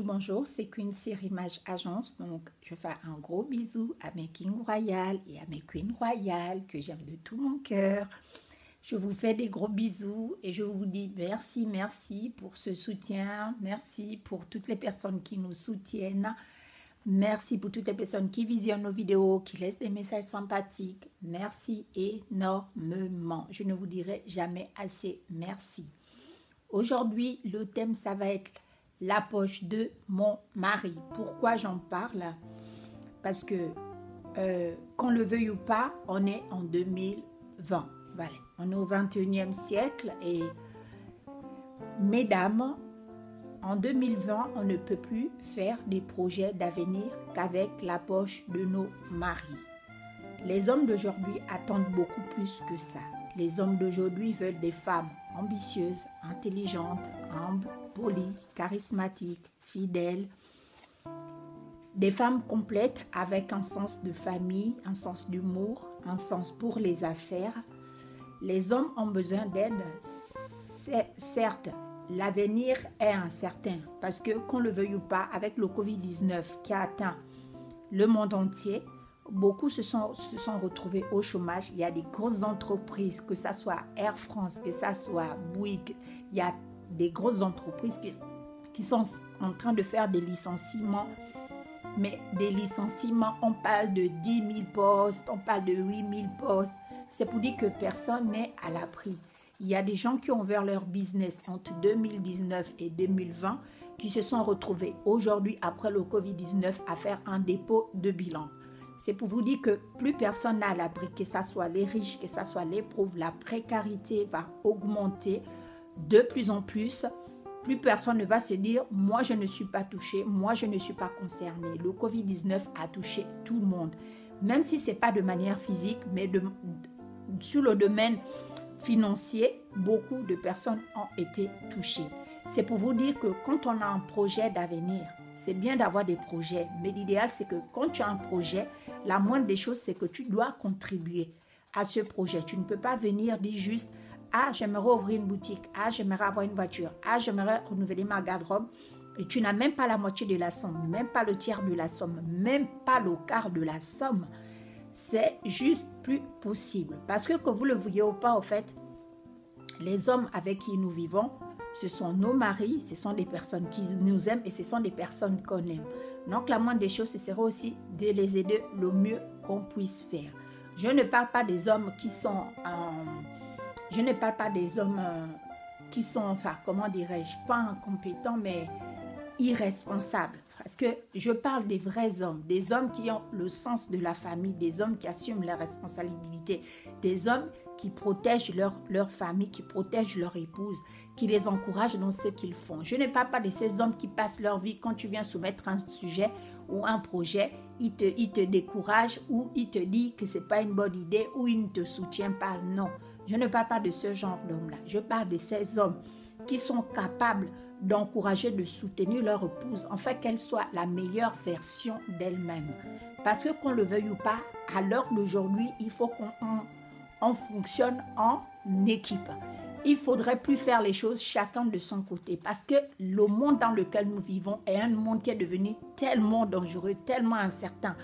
Bonjour, c'est Quincy Rimage Agence. Donc, je fais un gros bisou à mes Kings Royales et à mes Queens Royales que j'aime de tout mon cœur. Je vous fais des gros bisous et je vous dis merci pour ce soutien. Merci pour toutes les personnes qui nous soutiennent. Merci pour toutes les personnes qui visionnent nos vidéos, qui laissent des messages sympathiques. Merci énormément. Je ne vous dirai jamais assez merci. Aujourd'hui, le thème, ça va être la poche de mon mari. Pourquoi j'en parle? Parce que, qu'on le veuille ou pas, on est en 2020. Voilà. On est au 21e siècle et, mesdames, en 2020, on ne peut plus faire des projets d'avenir qu'avec la poche de nos maris. Les hommes d'aujourd'hui attendent beaucoup plus que ça. Les hommes d'aujourd'hui veulent des femmes ambitieuses, intelligentes, humbles, polies, charismatiques, fidèles. Des femmes complètes avec un sens de famille, un sens d'humour, un sens pour les affaires. Les hommes ont besoin d'aide. Certes, l'avenir est incertain parce que, qu'on le veuille ou pas, avec le Covid-19 qui a atteint le monde entier, beaucoup se sont retrouvés au chômage. Il y a des grosses entreprises, que ce soit Air France, que ce soit Bouygues, il y a des grosses entreprises qui sont en train de faire des licenciements. Mais des licenciements, on parle de 10 000 postes, on parle de 8 000 postes. C'est pour dire que personne n'est à l'abri. Il y a des gens qui ont ouvert leur business entre 2019 et 2020 qui se sont retrouvés aujourd'hui, après le Covid-19, à faire un dépôt de bilan. C'est pour vous dire que plus personne n'a à l'abri, que ce soit les riches, que ce soit les pauvres, la précarité va augmenter de plus en plus. Plus personne ne va se dire « moi je ne suis pas touché, moi je ne suis pas concerné ». Le Covid-19 a touché tout le monde, même si ce n'est pas de manière physique, mais sur le domaine financier, beaucoup de personnes ont été touchées. C'est pour vous dire que quand on a un projet d'avenir, c'est bien d'avoir des projets, mais l'idéal c'est que quand tu as un projet, la moindre des choses c'est que tu dois contribuer à ce projet. Tu ne peux pas venir dire juste « ah, j'aimerais ouvrir une boutique, ah, j'aimerais avoir une voiture, ah, j'aimerais renouveler ma garde-robe » et tu n'as même pas la moitié de la somme, même pas le tiers de la somme, même pas le quart de la somme. C'est juste plus possible. Parce que vous le voyez ou pas, en fait, les hommes avec qui nous vivons, ce sont nos maris, ce sont des personnes qui nous aiment et ce sont des personnes qu'on aime. Donc, la moindre des choses, ce serait aussi de les aider le mieux qu'on puisse faire. Je ne parle pas des hommes qui sont... enfin, comment dirais-je, pas incompétents, mais irresponsables. Parce que je parle des vrais hommes, des hommes qui ont le sens de la famille, des hommes qui assument leurs responsabilités, des hommes qui protègent leur famille, qui protègent leur épouse, qui les encouragent dans ce qu'ils font. Je ne parle pas de ces hommes qui passent leur vie, quand tu viens soumettre un sujet ou un projet, ils te découragent ou ils te disent que ce n'est pas une bonne idée ou ils ne te soutiennent pas. Non, je ne parle pas de ce genre d'hommes-là. Je parle de ces hommes qui sont capables d'encourager, de soutenir leur épouse, en fait qu'elle soit la meilleure version d'elle-même. Parce que qu'on le veuille ou pas, à l'heure d'aujourd'hui, il faut qu'on fonctionne en équipe. Il ne faudrait plus faire les choses chacun de son côté. Parce que le monde dans lequel nous vivons est un monde qui est devenu tellement dangereux, tellement incertain,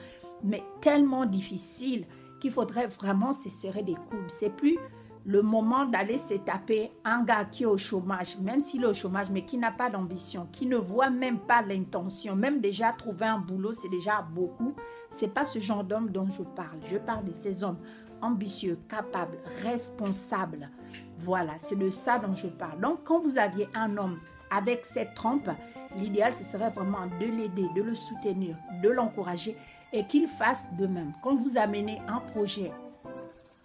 mais tellement difficile qu'il faudrait vraiment se serrer des coudes. C'est plus le moment d'aller se taper un gars qui est au chômage, même s'il est au chômage, mais qui n'a pas d'ambition, qui ne voit même pas l'intention, même déjà trouver un boulot, c'est déjà beaucoup. Ce n'est pas ce genre d'homme dont je parle. Je parle de ces hommes ambitieux, capables, responsables. Voilà, c'est de ça dont je parle. Donc, quand vous aviez un homme avec cette trempe, l'idéal, ce serait vraiment de l'aider, de le soutenir, de l'encourager et qu'il fasse de même. Quand vous amenez un projet,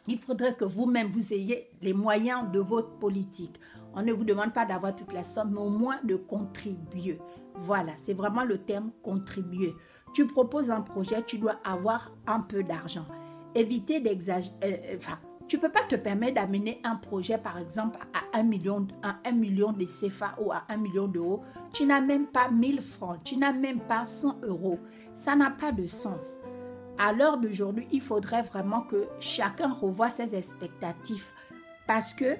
il faudrait que vous-même, vous ayez les moyens de votre politique. On ne vous demande pas d'avoir toute la somme, mais au moins de contribuer. Voilà, c'est vraiment le terme contribuer. Tu proposes un projet, tu dois avoir un peu d'argent. Éviter d'exagérer. Tu ne peux pas te permettre d'amener un projet, par exemple, à 1 million de CFA ou à 1 million d'euros. Tu n'as même pas 1000 francs, tu n'as même pas 100 euros. Ça n'a pas de sens. à l'heure d'aujourd'hui, il faudrait vraiment que chacun revoie ses expectatives. Parce que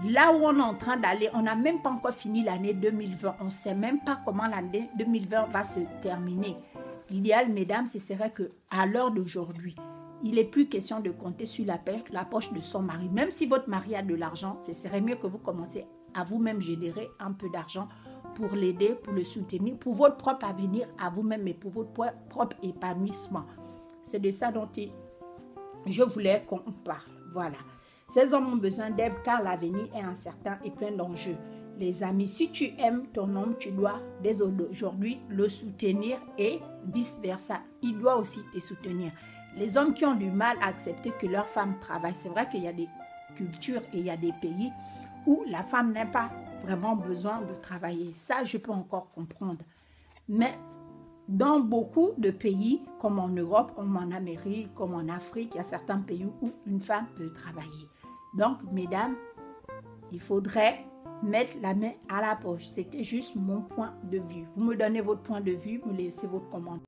là où on est en train d'aller, on n'a même pas encore fini l'année 2020. On ne sait même pas comment l'année 2020 va se terminer. L'idéal, mesdames, ce serait qu'à l'heure d'aujourd'hui, il n'est plus question de compter sur la poche de son mari. Même si votre mari a de l'argent, ce serait mieux que vous commenciez à vous-même générer un peu d'argent pour l'aider, pour le soutenir, pour votre propre avenir à vous-même et pour votre propre épanouissement. C'est de ça dont je voulais qu'on parle. Voilà. Ces hommes ont besoin d'aide car l'avenir est incertain et plein d'enjeux. Les amis, si tu aimes ton homme, tu dois dès aujourd'hui le soutenir et vice-versa. Il doit aussi te soutenir. Les hommes qui ont du mal à accepter que leur femme travaille, c'est vrai qu'il y a des cultures et il y a des pays où la femme n'a pas vraiment besoin de travailler. Ça, je peux encore comprendre. Mais dans beaucoup de pays, comme en Europe, comme en Amérique, comme en Afrique, il y a certains pays où une femme peut travailler. Donc, mesdames, il faudrait mettre la main à la poche. C'était juste mon point de vue. Vous me donnez votre point de vue, vous laissez votre commentaire.